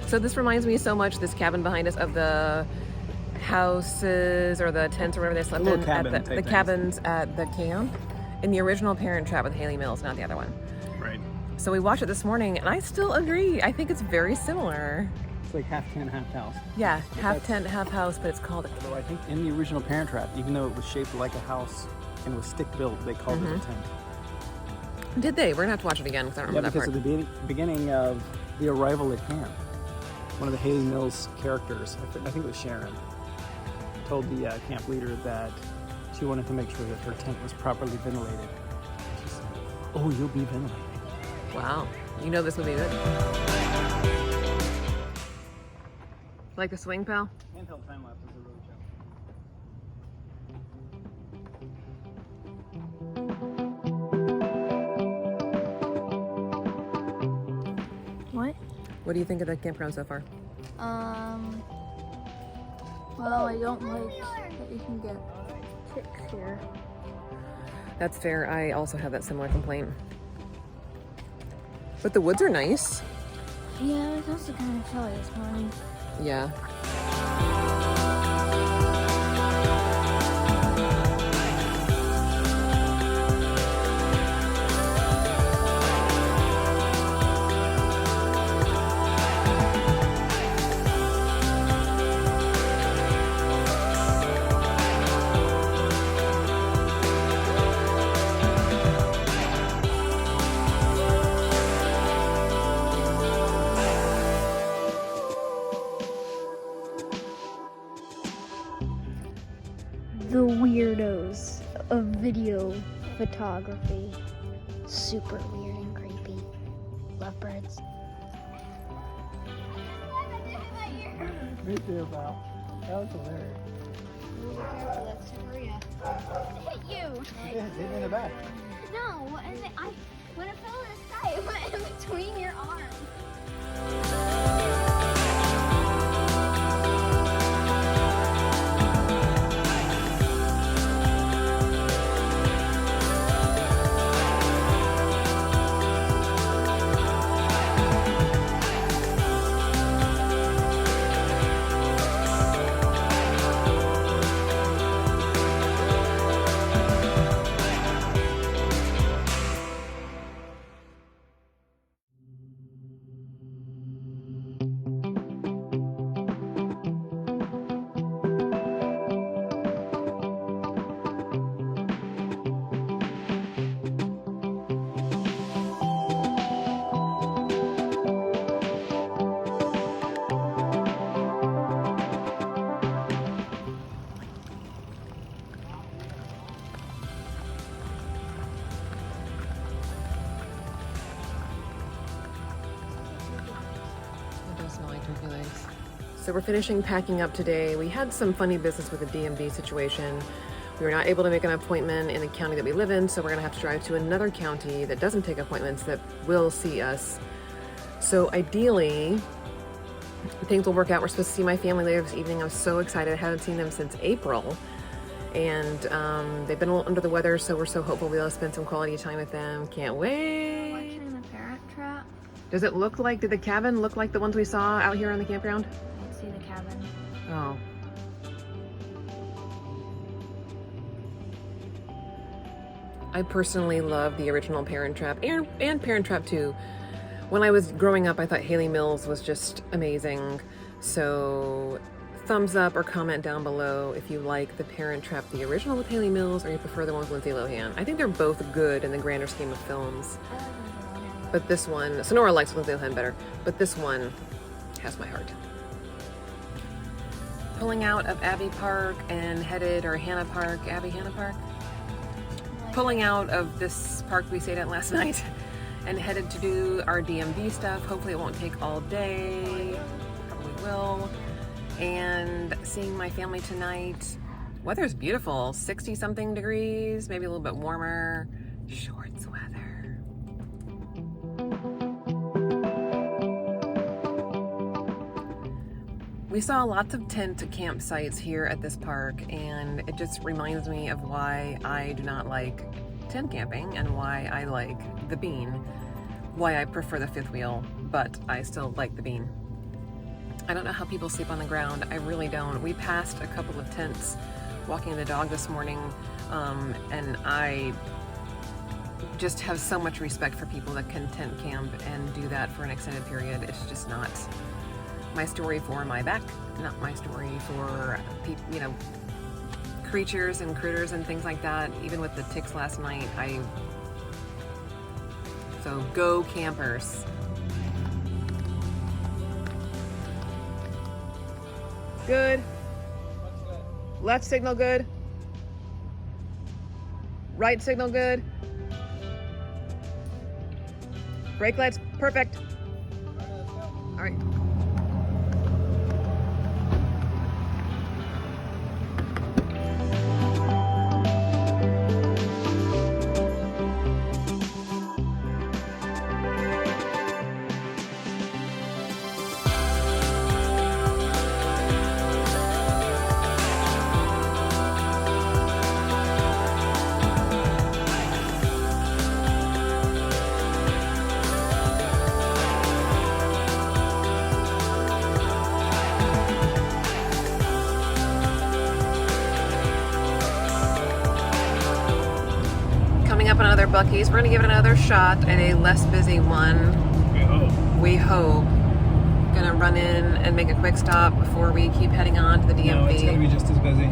So this reminds me so much, this cabin behind us, of the houses or the tents or whatever they slept Little in cabin at type the things. cabins at the camp in the original Parent Trap with Haley Mills, not the other one. Right. So we watched it this morning, and I still agree. I think it's very similar. It's like half tent, half house. Yeah, half tent, half house, but it's called Although I think in the original Parent Trap, even though it was shaped like a house and it was stick built, they called it a tent. Did they? We're gonna have to watch it again because I don't Yeah, remember because that part. of the beginning of the arrival at camp, one of the Haley Mills characters, I think it was Sharon, told the camp leader that she wanted to make sure that her tent was properly ventilated. She said, "Oh, you'll be ventilated." Wow, you know this would be good. Like the swing, pal? Handheld time lapse is a really joke. What? What do you think of the campground so far? Well, I don't like that you can get ticks here. That's fair. I also have that similar complaint. But the woods are nice. Yeah, it was also kind of chilly this morning. Yeah. The weirdos of video photography. Super weird and creepy. Lovebirds. Me too, pal. That was hilarious. That's Maria. Hit you! Yeah, hit me in the back. No, when it fell in the sky, it went in between your arms. It does smell like turkey legs. So we're finishing packing up today. We had some funny business with the DMV situation. We were not able to make an appointment in the county that we live in, so we're gonna have to drive to another county that doesn't take appointments that will see us. So ideally, things will work out. We're supposed to see my family later this evening. I'm so excited. I haven't seen them since April. And they've been a little under the weather, so we're so hopeful we'll spend some quality time with them. Can't wait. Watching the Parent Trap. Does it look like, did the cabin look like the ones we saw out here on the campground? I see the cabin. Oh. I personally love the original Parent Trap and Parent Trap 2. When I was growing up, I thought Haley Mills was just amazing. So thumbs up or comment down below if you like the Parent Trap, the original with Haley Mills, or you prefer the one with Lindsay Lohan. I think they're both good in the grander scheme of films. But this one, Sonora likes Lindsay Lohan better, but this one has my heart. Pulling out of Abbey Park and headed, or Hannah Park, Hannah Park? Pulling out of this park we stayed at last night and headed to do our DMV stuff. Hopefully it won't take all day, probably will. And seeing my family tonight. Weather's beautiful, 60 something degrees, maybe a little bit warmer. Shorts weather. We saw lots of tent campsites here at this park, and it just reminds me of why I do not like tent camping and why I like the Bean. Why I prefer the fifth wheel, but I still like the Bean. I don't know how people sleep on the ground. I really don't. We passed a couple of tents walking the dog this morning, and I just have so much respect for people that can tent camp and do that for an extended period. It's just not my story for my back, not my story for creatures and critters and things like that. Even with the ticks last night, so go campers. Good. Left signal good. Right signal good. Brake lights perfect. All right. Coming up on another Buc-ee's. We're gonna give it another shot at a less busy one. We hope. Gonna run in and make a quick stop before we keep heading on to the DMV. No, it's gonna be just as busy.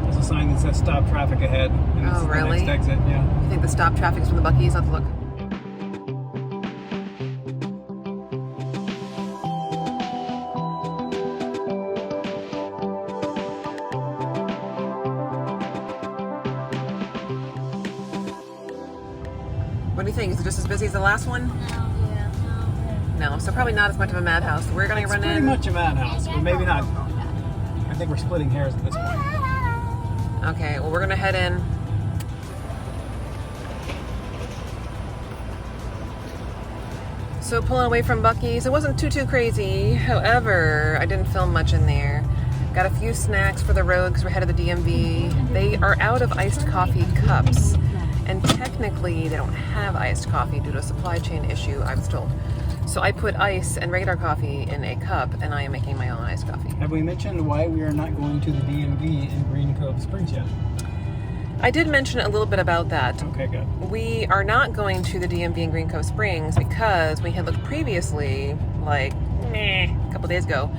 There's a sign that says stop traffic ahead. And it's really? The next exit, yeah. You think the stop traffic is from the Buc-ee's? Let's look. What do you think? Is it just as busy as the last one? No, so probably not as much of a madhouse. We're gonna run in. Pretty much a madhouse, but maybe not. I think we're splitting hairs at this point. Okay, well, we're gonna head in. So pulling away from Buc-ee's, it wasn't too crazy. However, I didn't film much in there. Got a few snacks for the road because we're headed to the DMV. They are out of iced coffee cups, and technically they don't have iced coffee due to a supply chain issue, I was told. So I put ice and regular coffee in a cup, and I am making my own iced coffee. Have we mentioned why we are not going to the DMV in Green Cove Springs yet? I did mention a little bit about that. Okay, good. We are not going to the DMV in Green Cove Springs because we had looked previously, like a couple days ago.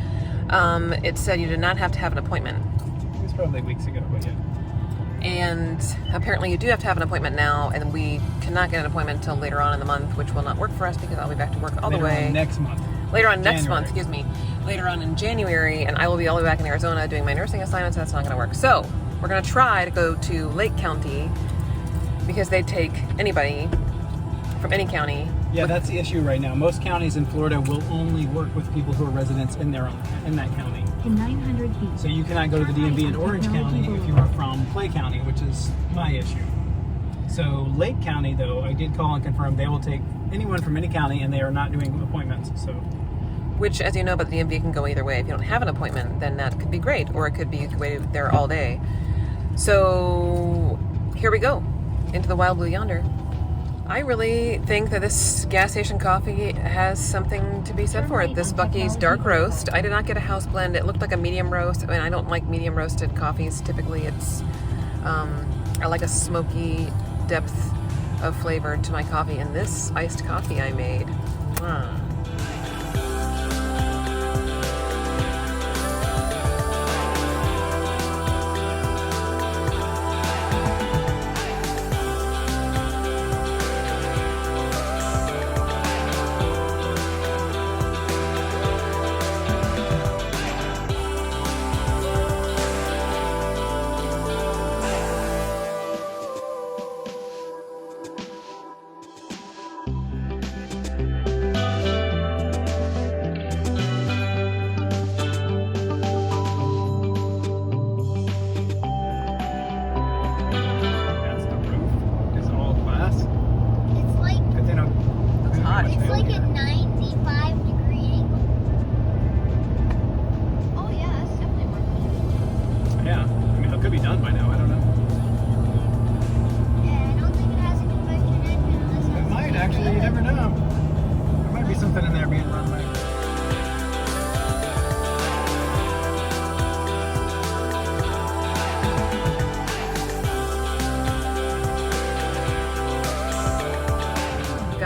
It said you did not have to have an appointment. It was probably weeks ago, but yeah. And apparently you do have to have an appointment now, and we cannot get an appointment until later on in the month, which will not work for us because I'll be back to work all the way. Later on next month. Later on next January. month, excuse me. Later on in January, and I will be all the way back in Arizona doing my nursing assignments, so that's not going to work. So we're going to try to go to Lake County because they take anybody from any county. Yeah, that's the issue right now. Most counties in Florida will only work with people who are residents in that county. In 900 feet. So you cannot go to the DMV in Orange County if you are from Clay County, which is my issue. So Lake County, though, I did call and confirm they will take anyone from any county, and they are not doing appointments. So, which, as you know, but the DMV can go either way. If you don't have an appointment, then that could be great, or it could be you could wait there all day. So here we go into the wild blue yonder. I really think that this gas station coffee has something to be said for it. This Buc-ee's dark roast. I did not get a house blend. It looked like a medium roast. I mean, I don't like medium roasted coffees. Typically, it's I like a smoky depth of flavor to my coffee. And this iced coffee I made.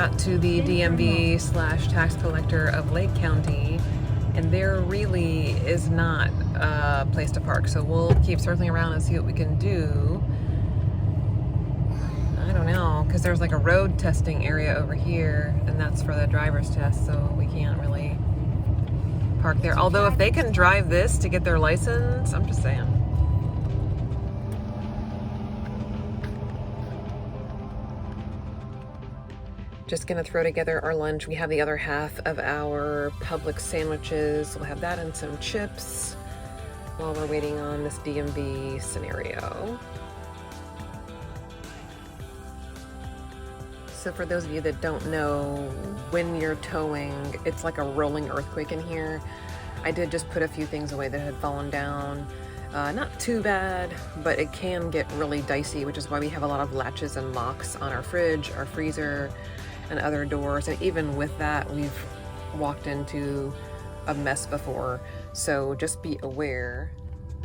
got to the DMV / tax collector of Lake County, and there really is not a place to park. So we'll keep circling around and see what we can do. I don't know, because there's like a road testing area over here, and that's for the driver's test, so we can't really park there. Although if they can drive this to get their license, I'm just saying. Just gonna throw together our lunch. We have the other half of our Publix sandwiches. We'll have that and some chips while we're waiting on this DMV scenario. So for those of you that don't know, when you're towing, it's like a rolling earthquake in here. I did just put a few things away that had fallen down. Not too bad, but it can get really dicey, which is why we have a lot of latches and locks on our fridge, our freezer, and other doors. And even with that, we've walked into a mess before. So just be aware.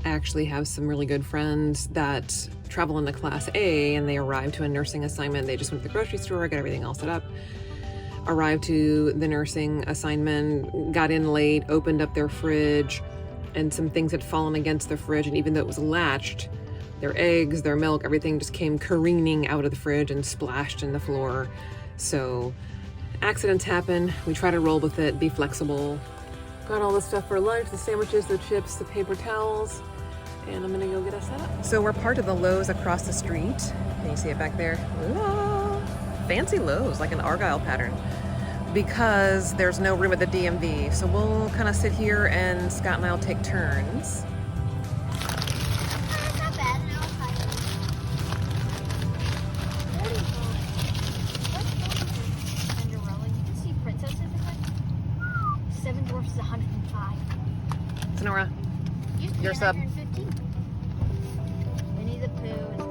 I actually have some really good friends that travel into Class A, and they arrived to a nursing assignment. They just went to the grocery store, got everything all set up, arrived to the nursing assignment, got in late, opened up their fridge, and some things had fallen against the fridge. And even though it was latched, their eggs, their milk, everything just came careening out of the fridge and splashed in the floor. So accidents happen. We try to roll with it, be flexible. Got all the stuff for lunch, the sandwiches, the chips, the paper towels, and I'm gonna go get us set up. So we're part of the Lowe's across the street. Can you see it back there? Ooh, fancy Lowe's, like an Argyle pattern, because there's no room at the DMV. So we'll kind of sit here and Scott and I'll take turns. Not bad, an hour five. Under rolling. You can see Princess is like Seven Dwarfs is 105. Sonora, Used to be your sub. 115. Winnie the Pooh is.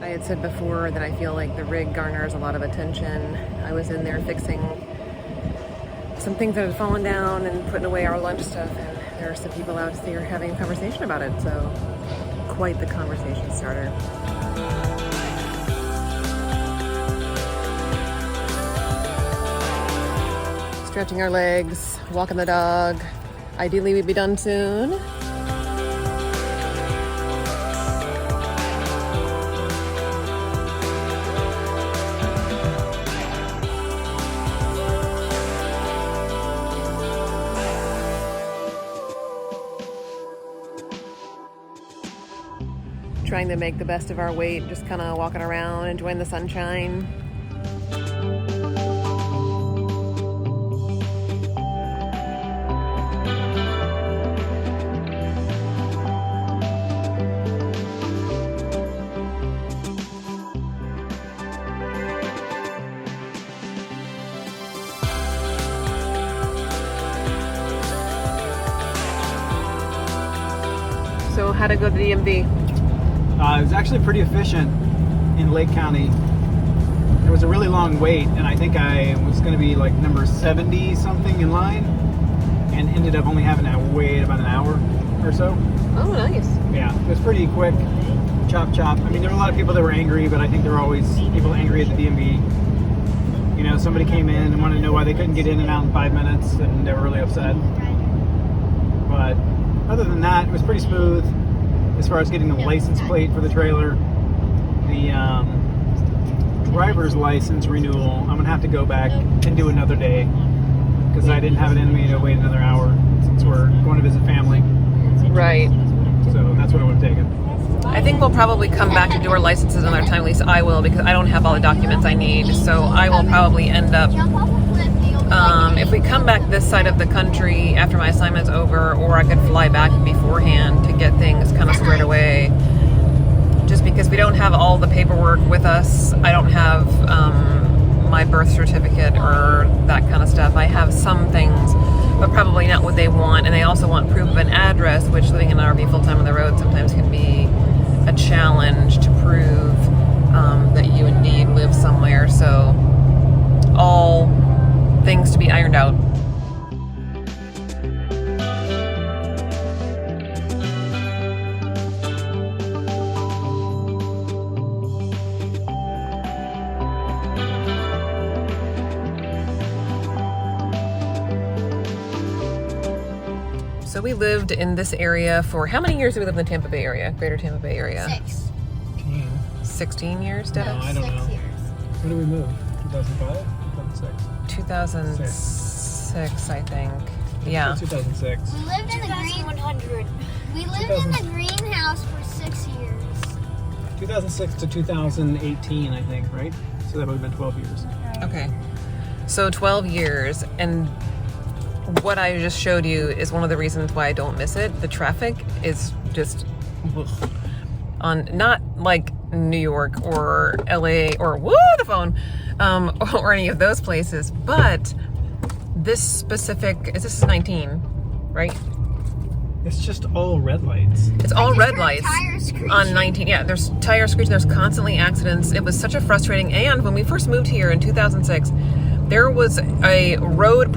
I had said before that I feel like the rig garners a lot of attention. I was in there fixing some things that had fallen down and putting away our lunch stuff, and there are some people out there having a conversation about it, so quite the conversation starter. Stretching our legs, walking the dog. Ideally we'd be done soon. Trying to make the best of our weight, just kind of walking around, enjoying the sunshine. So how to go to the DMV? It was actually pretty efficient in Lake County. There was a really long wait, and I think I was going to be like number 70 something in line, and ended up only having to wait about an hour or so. Oh, nice. Yeah, it was pretty quick. Chop chop. I mean, there were a lot of people that were angry, but I think there were always people angry at the DMV. You know, somebody came in and wanted to know why they couldn't get in and out in 5 minutes, and they were really upset. But other than that, it was pretty smooth. As far as getting the license plate for the trailer, the driver's license renewal, I'm going to have to go back and do another day, because I didn't have it in me to wait another hour since we're going to visit family. Right. So that's what I would have taken. I think we'll probably come back to do our licenses another time. At least I will, because I don't have all the documents I need. So I will probably end up, if we come back this side of the country after my assignment's over, or I could fly back beforehand to get things kind of squared away. Just because we don't have all the paperwork with us. I don't have my birth certificate or that kind of stuff. I have some things, but probably not what they want. And they also want proof of an address, which living in an RV full-time on the road sometimes can be a challenge to prove that you indeed live somewhere. So all things to be ironed out. So we lived in this area for how many years did we live in the Tampa Bay area, greater Tampa Bay area? 6. 16 years, Detta? No, I don't 6 know. years. When did we move? 2005? 2006? 2006, I think. Yeah. 2006. We lived in the green 100. We lived in the greenhouse for 6 years. 2006 to 2018, I think, right? So that would have been 12 years. Okay. So 12 years, and what I just showed you is one of the reasons why I don't miss it. The traffic is just on, not like New York or LA or the phone, or any of those places, but this specific, this is 19, right? It's just all red lights. It's all just red heard lights tires screeching. on 19. Yeah, there's tire screeching, there's constantly accidents. It was such a frustrating, and when we first moved here in 2006, there was a roadwork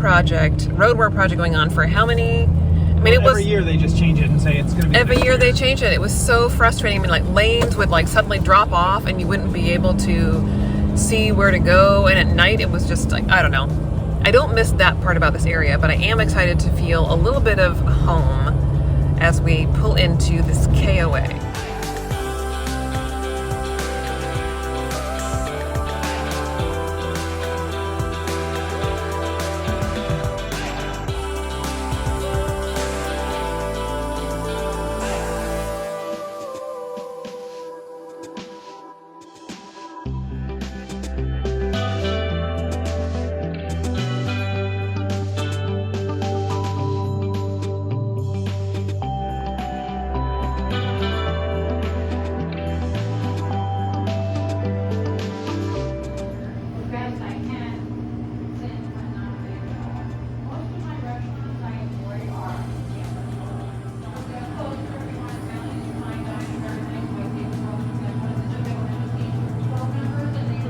project going on for how many? I mean, it was every year they just change it and say it's going to be every next year they change it. It was so frustrating. I mean, like lanes would like suddenly drop off, and you wouldn't be able to see where to go. And at night, it was just like, I don't know. I don't miss that part about this area, but I am excited to feel a little bit of home as we pull into this KOA.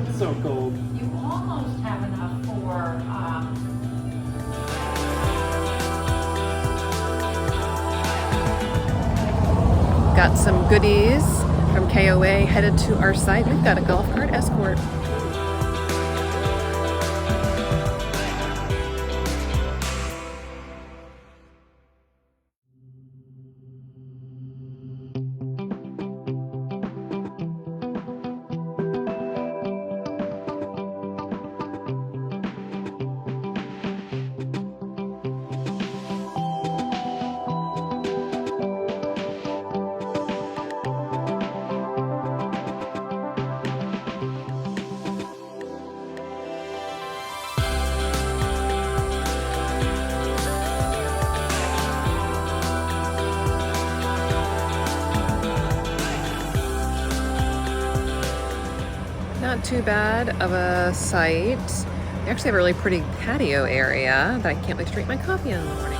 It's so cold. You almost have enough for, Got some goodies from KOA headed to our site. We've got a golf cart escort. Not too bad of a site. We actually have a really pretty patio area that I can't wait to drink my coffee in the morning.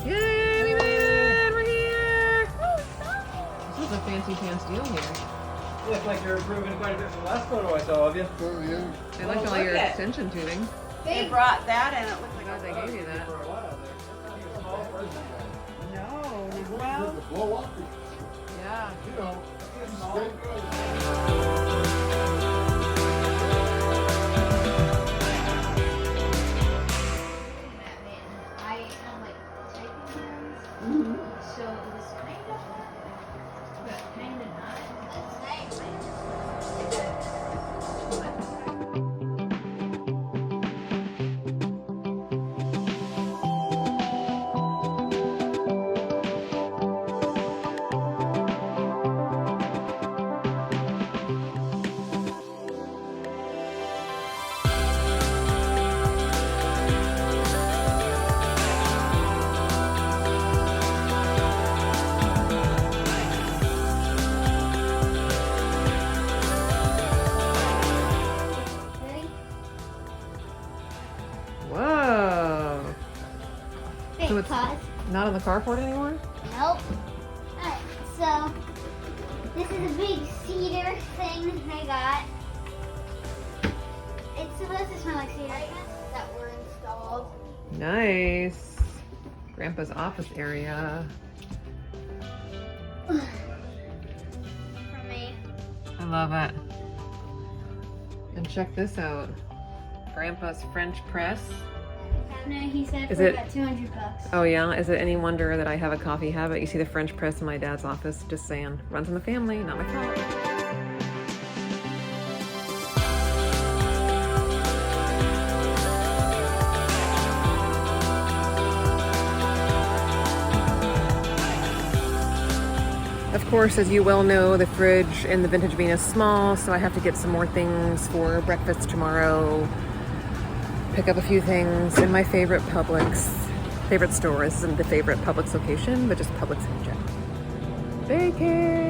Yay, we made it! We're here! This is a fancy pants deal here. You look like you're improving quite a bit from the last photo I saw of you. I like all your extension tubing. they brought that and it looked like Glad they gave you that. For a while there. You're a small person. no, well, Blow up, Yeah. you know, You're it's small. great good. I am like typing things. So it was kind of, but kind of not. That's nice. not in the carport anymore? Nope. Alright, so this is a big cedar thing I got. It's supposed to smell like cedar that were installed. Nice. Grandpa's office area. For me. I love it. And check this out. Grandpa's French press. No, he said Is for it- about 200 bucks. Oh yeah, is it any wonder that I have a coffee habit? You see the French press in my dad's office, just saying. Runs in the family, not my fault. Of course, as you well know, the fridge in the vintage bean is small, so I have to get some more things for breakfast tomorrow. Pick up a few things in my favorite Publix. Favorite store. This isn't the favorite Publix location, but just Publix in general. Bacon!